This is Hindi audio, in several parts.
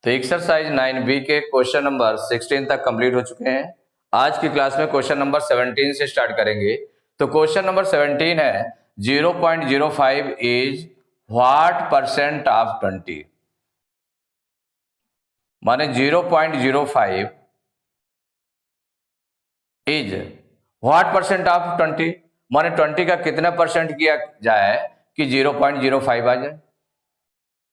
तो एक्सरसाइज 9B के क्वेश्चन नंबर 16 तक कंप्लीट हो चुके हैं। आज की क्लास में क्वेश्चन नंबर 17 से स्टार्ट करेंगे। तो क्वेश्चन नंबर 17 है 0.05 इज व्हाट परसेंट ऑफ 20। माने 0.05 इज व्हाट परसेंट ऑफ 20, माने 20 का कितना परसेंट किया जाए कि 0.05 आ जाए।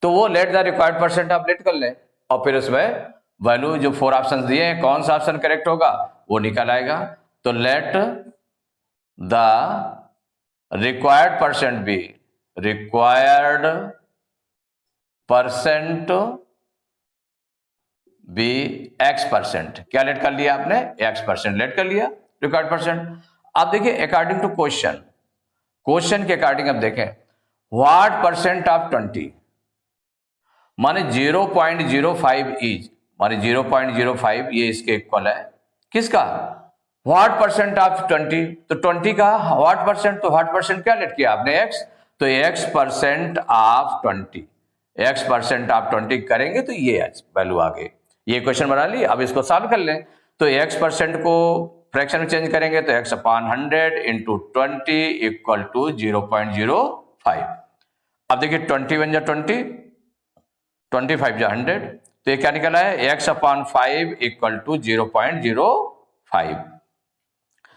तो वो लेट द रिक्वायर्ड परसेंट आप लेट कर लें और फिर उसमें वैल्यू जो 4 ऑप्शन दिए हैं कौन सा ऑप्शन करेक्ट होगा वो निकल आएगा। तो let the required percent be required percent be x%। क्या लेट कर लिया आपने? x% लेट कर लिया रिक्वायर्ड परसेंट। अब देखिए अकॉर्डिंग टू क्वेश्चन के अकॉर्डिंग अब देखें व्हाट परसेंट ऑफ 20 माने 0.05 इज माने 0.05 ये इसके इक्वल है किसका? What percent of 20। तो 20 का व्हाट परसेंट, तो व्हाट परसेंट क्या लेट किया आपने? x। तो x% ऑफ 20, x% ऑफ 20 करेंगे तो ये वैल्यू आ गई। ये क्वेश्चन बना ली। अब इसको सॉल्व कर लें तो x% को फ्रैक्शन में चेंज करेंगे तो x/100 इंटू 20 इक्वल टू 0.05। अब देखिए 20 बन जा 20, 25 जा 100, तो ये क्या निकला है? x/5 equal to 0.05।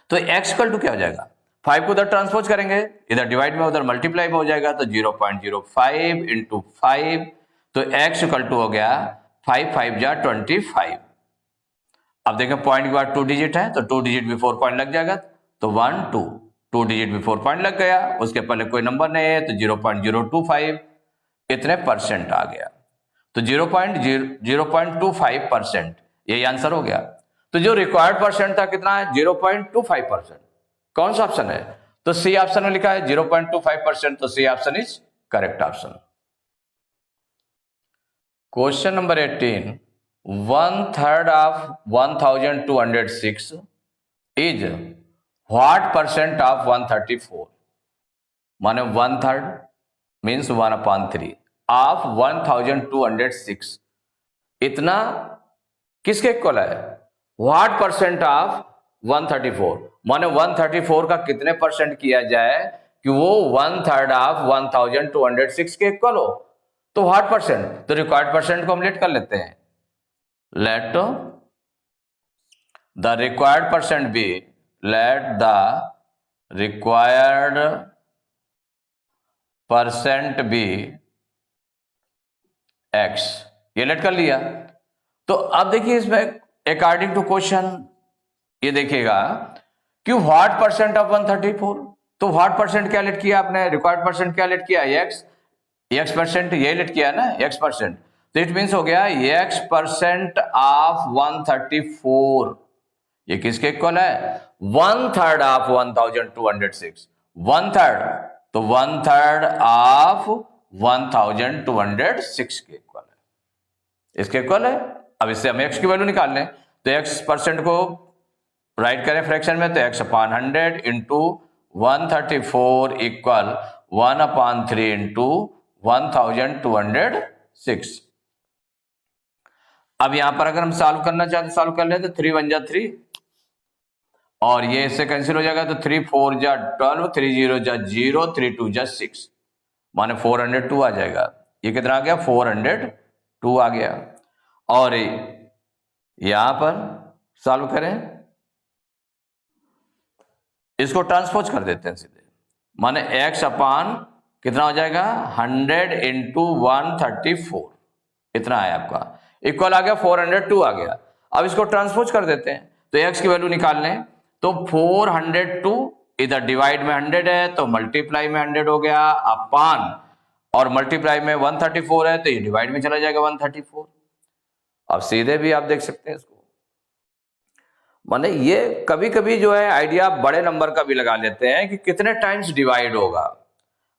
तो x इक्वल टू क्या हो जाएगा? 5 को उधर ट्रांसपोज करेंगे, इधर डिवाइड में उधर मल्टीप्लाई में हो जाएगा तो 0.05 इंटू 5, तो x इक्वल टू हो गया 5 5 जा 25। अब देखें पॉइंट के बाद 2 डिजिट है तो 2 डिजिट बिफोर पॉइंट लग जाएगा तो 1 2, 2 डिजिट बिफोर पॉइंट लग गया, उसके पहले कोई नंबर नहीं है तो 0.025 इतने परसेंट आ गया। तो 0.025% यही आंसर हो गया। तो जो रिक्वायर्ड परसेंट था कितना है? 0.25%। कौन सा ऑप्शन है? तो सी ऑप्शन में लिखा है 0.25%, तो C option is correct option. Question number 18 1/3 of 1206 is what percent of 134। माने 1/3 मीन्स 1/3 ऑफ 1206 इतना किसके इक्वल है? What percent of 134। माने 134 का कितने परसेंट किया जाए कि वो 1/3 ऑफ 1206 के इक्वल हो। तो व्हाट परसेंट, तो रिक्वायर्ड परसेंट को हम लेट कर लेते हैं। Let the required percent be, let the required percent be x, ये लेट कर लिया। तो अब देखिए इसमें अकॉर्डिंग टू क्वेश्चन ये देखिएगा कि व्हाट परसेंट ऑफ 134, तो व्हाट परसेंट क्या लेट किया आपने? रिक्वायर्ड परसेंट क्या लेट किया? x परसेंट ये लेट किया ना, x%। तो इट मीन्स हो गया x% ऑफ 134 ये किसके इक्वल है? 1/3 ऑफ 1206, 1/3, तो 1/3 ऑफ 1206 के इक्वल है, इसके इक्वल है। अब इससे हम x की वैल्यू निकाल लें तो x% को राइट करें फ्रैक्शन में तो x/100 इंटू 134 इक्वल 1/3 इंटू 1206। अब यहां पर अगर हम सॉल्व करना चाहते सॉल्व कर ले तो 3 1 जा 3 और ये इससे कैंसिल हो जाएगा तो 3 4 जा 12, 3 0 जा 0, 3 2 जा 6, माने 402 आ जाएगा। ये कितना आ गया? 402 आ गया। और यहां पर सॉल्व करें, इसको ट्रांसपोज कर देते हैं सीधे, माने x/ कितना हो जाएगा? 100 इंटू 134 इतना है आपका, इक्वल आ गया 402 आ गया। अब इसको ट्रांसपोज कर देते हैं तो x की वैल्यू निकाल लें तो 402 इधर डिवाइड में 100 है तो मल्टीप्लाई में 100 हो गया अपान, और मल्टीप्लाई में 134 है तो ये डिवाइड में चला जाएगा 134। अब सीधे भी आप देख सकते हैं इसको, माने ये कभी कभी जो है आइडिया बड़े नंबर का भी लगा लेते हैं कि कितने टाइम्स डिवाइड होगा।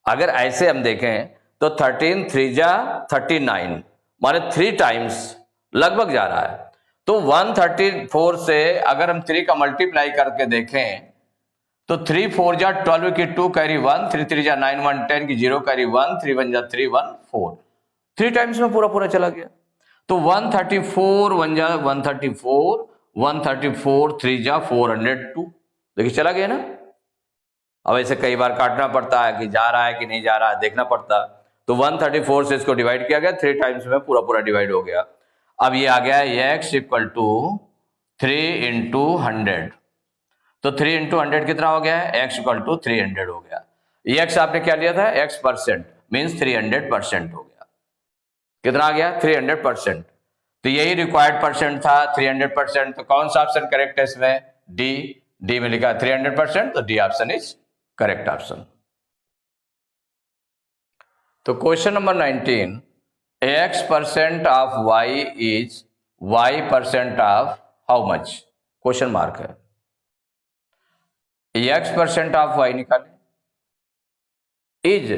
अगर ऐसे हम देखें तो 13 3 जा 39 माने 3 टाइम्स लगभग जा रहा है। तो 134 से अगर हम 3 का मल्टीप्लाई करके देखें तो 3 4 जा 12 की 2 कैरी 1, 3 3 जा 9 1 10 की 0 कैरी 1, 3 1 जा 3 1 4, 3 टाइम्स में पूरा पूरा चला गया। तो 134 1 जा 134, 134 3 जा 402। देखिए चला गया ना। अब ऐसे कई बार काटना पड़ता है कि जा रहा है कि नहीं जा रहा है, देखना पड़ता। तो 134 से इसको डिवाइड किया गया, 3 टाइम्स में पूरा पूरा डिवाइड हो गया। अब ये आ गया x इक्वल टू 3 इंटू 100। तो 3 इंटू 100 कितना हो गया है? x इक्वल टू 300 हो गया। ये x आपने क्या लिया था? x%, मीन्स 300% हो गया। कितना आ गया? 300%। तो यही रिक्वायर्ड परसेंट था, 300%। तो कौन सा ऑप्शन करेक्ट है इसमें? डी में लिखा 300%, तो d option is correct option. तो question number 19, x% of y is y% of how much? Question mark है। x% ऑफ y निकालें, इज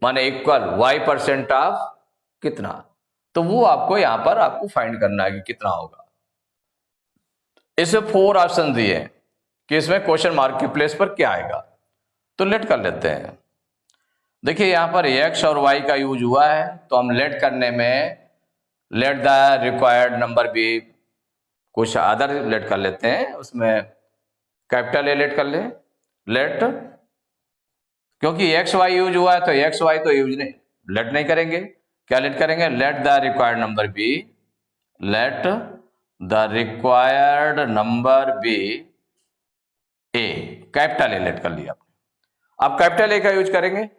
माने इक्वल y% ऑफ कितना, तो वो आपको यहां पर आपको फाइंड करना है कि कितना होगा। इसमें 4 ऑप्शन दिए हैं कि इसमें क्वेश्चन मार्क के प्लेस पर क्या आएगा। तो लेट कर लेते हैं। देखिए यहां पर x और y का यूज हुआ है, तो हम लेट करने में लेट द रिक्वायर्ड नंबर भी कुछ अदर लेट कर लेते हैं। उसमें कैपिटल ए लेट कर ले, लेट, क्योंकि एक्स वाई यूज हुआ है तो एक्स वाई तो यूज नहीं, लेट नहीं करेंगे। क्या लेट करेंगे? Let the required number be, let the required number be A, capital A let कर लिया। अब कैपिटल ए का यूज करेंगे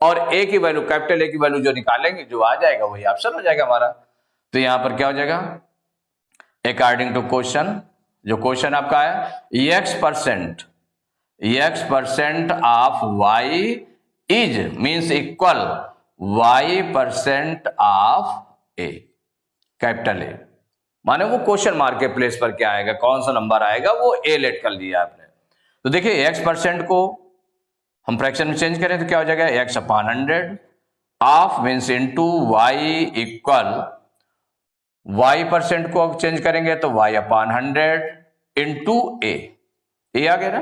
और ए की वैल्यू, कैपिटल ए की वैल्यू जो निकालेंगे, जो आ जाएगा वही ऑप्शन हो जाएगा हमारा। तो यहां पर क्या हो जाएगा? अकॉर्डिंग टू क्वेश्चन, जो क्वेश्चन आपका है, x% of y is means equal y% of a, capital A, माने वो क्वेश्चन मार्क के प्लेस पर क्या आएगा, कौन सा नंबर आएगा, वो a लेट कर लिया आपने। तो देखिए x% को हम फ्रैक्शन में चेंज करें तो क्या हो जाएगा? x/100 of means into y equal y% को चेंज करेंगे तो y/100 इंटू a आ गया ना।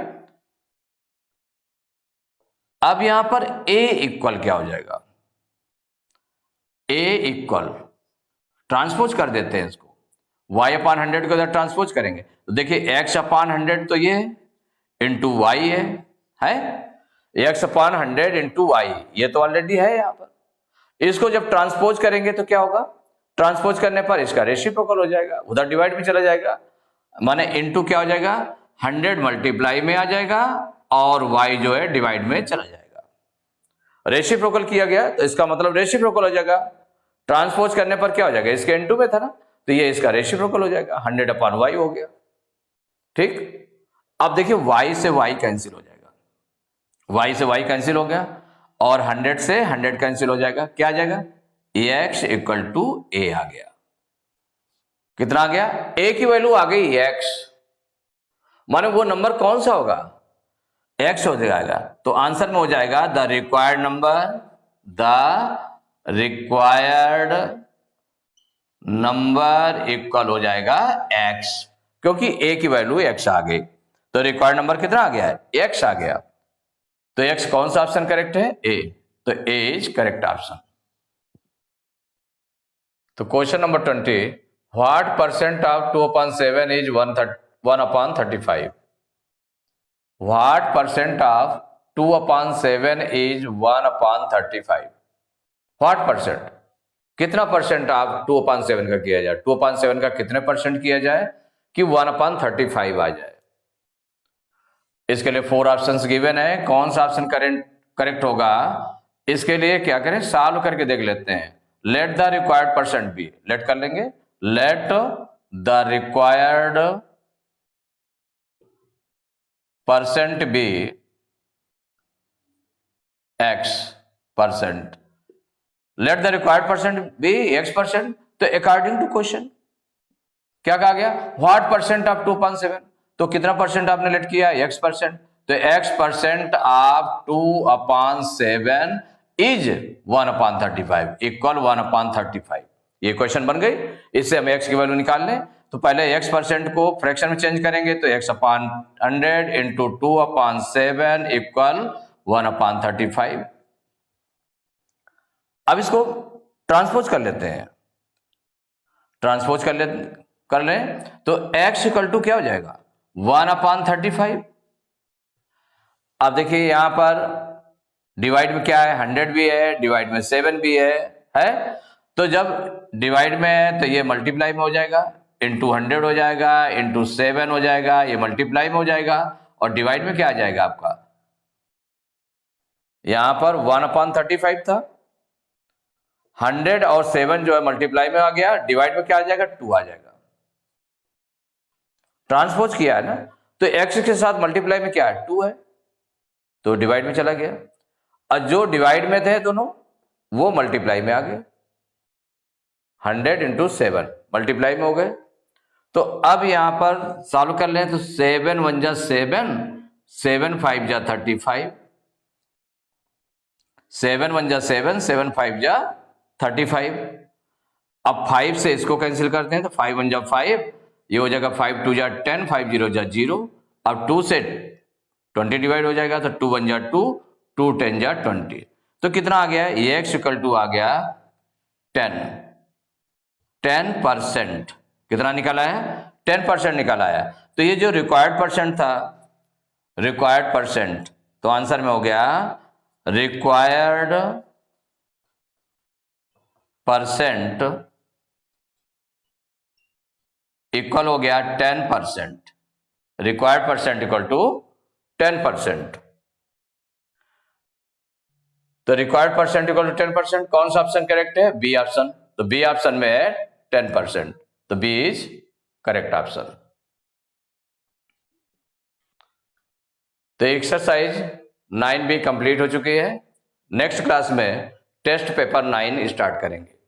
अब यहां पर a इक्वल क्या हो जाएगा? a इक्वल ट्रांसपोज कर देते हैं इसको, y/100 को इधर ट्रांसपोज करेंगे तो देखिए x/100 तो ये इंटू वाई है x/100 इंटू वाई, ये तो ऑलरेडी है यहां पर। इसको जब ट्रांसपोज करेंगे तो क्या होगा? ट्रांसपोज करने पर इसका रेसिप्रोकल हो जाएगा, उधर डिवाइड में चला जाएगा, माने इंटू क्या हो जाएगा? 100 मल्टीप्लाई में आ जाएगा और y जो है डिवाइड में चला जाएगा। रेसिप्रोकल किया गया तो इसका मतलब रेसिप्रोकल हो जाएगा। ट्रांसपोज करने पर क्या हो जाएगा? इसके इंटू में था ना, तो ये इसका रेसिप्रोकल हो जाएगा, 100/y हो गया। ठीक, अब देखिए y से y कैंसिल हो जाएगा, y से y कैंसिल हो गया और 100 से 100 कैंसिल हो जाएगा। क्या आ जाएगा? x इक्वल टू a आ गया। कितना आ गया? a की वैल्यू आ गई x, माने वो नंबर कौन सा होगा? x हो जाएगा। तो आंसर में हो जाएगा the required number, the required number equal हो जाएगा x, क्योंकि a की वैल्यू x आ गई। तो रिक्वायर्ड नंबर कितना आ गया है? x आ गया। तो x कौन सा ऑप्शन करेक्ट है? a, तो a इज करेक्ट ऑप्शन। तो question number 20, what percent of 2/7 is 1/35? What percent of 2/7 is 1/35? What percent, कितना परसेंट ऑफ 2/7 का किया जाए? 2/7 का कितने परसेंट किया जाए कि 1/35 आ जाए? इसके लिए 4 ऑप्शंस गिवन है। कौन सा ऑप्शन करेक्ट होगा? इसके लिए क्या करें? सॉल्व करके देख लेते हैं। Let the required percent be, let कर लेंगे, let the required percent be x%, let the required percent be x%। तो अकॉर्डिंग टू क्वेश्चन क्या कहा गया? व्हाट परसेंट ऑफ 2/7, तो कितना परसेंट आपने लेट किया? x%। तो x% ऑफ 2/7 इज 1/35 इक्वल 1/35। ये क्वेश्चन बन गई। इससे हम x की वैल्यू निकाल लें। तो पहले x% को फ्रैक्शन में चेंज करेंगे तो x/100 इंटू 2/7 इक्वल 1/35। अब इसको ट्रांसपोज कर लेते हैं। ट्रांसपोज कर लें तो x इक्वल टू क्या हो जाएगा 1/35। अब देखिए यहां पर डिवाइड में क्या है 100 भी है, डिवाइड में 7 भी है। तो जब डिवाइड में है तो ये मल्टीप्लाई में हो जाएगा, इंटू 100 हो जाएगा, इंटू 7 हो जाएगा, ये मल्टीप्लाई में हो जाएगा, और डिवाइड में क्या आ जाएगा आपका, यहां पर 1/35 था, 100 और 7 जो है मल्टीप्लाई में आ गया, डिवाइड में क्या आ जाएगा 2 आ जाएगा। ट्रांसपोज किया है ना, तो x के साथ मल्टीप्लाई में क्या है 2 है, तो डिवाइड में चला गया, और जो डिवाइड में थे दोनों वो मल्टीप्लाई में आ गए, 100 इंटू 7 मल्टीप्लाई में हो गए। तो अब यहां पर सॉल्व कर लें तो 7 1 जा 7, 7 5 जा 35, 7 1 जा 7, 7 5 जा 35। अब 5 से इसको कैंसिल करते हैं तो 5 1 जा 5, ये हो जाएगा 5 2 जा 10, 5 0 जा 0। अब 2 से 20 डिवाइड हो जाएगा तो 2 1 जा 2, 2 10 जा 20। तो कितना आ गया है, ये x इक्वल टू आ गया 10%। कितना निकाला है 10% निकाला है। तो ये जो रिक्वायर्ड परसेंट था, रिक्वायर्ड परसेंट, तो आंसर में हो गया रिक्वायर्ड परसेंट इक्वल हो गया 10%। Required percent equal to 10%। तो रिक्वायर्ड परसेंट इक्वल टू 10%, कौन सा ऑप्शन करेक्ट है, बी ऑप्शन। तो बी ऑप्शन में है 10%, तो बी इज करेक्ट ऑप्शन। तो एक्सरसाइज 9 भी कंप्लीट हो चुकी है। नेक्स्ट क्लास में टेस्ट पेपर 9 स्टार्ट करेंगे।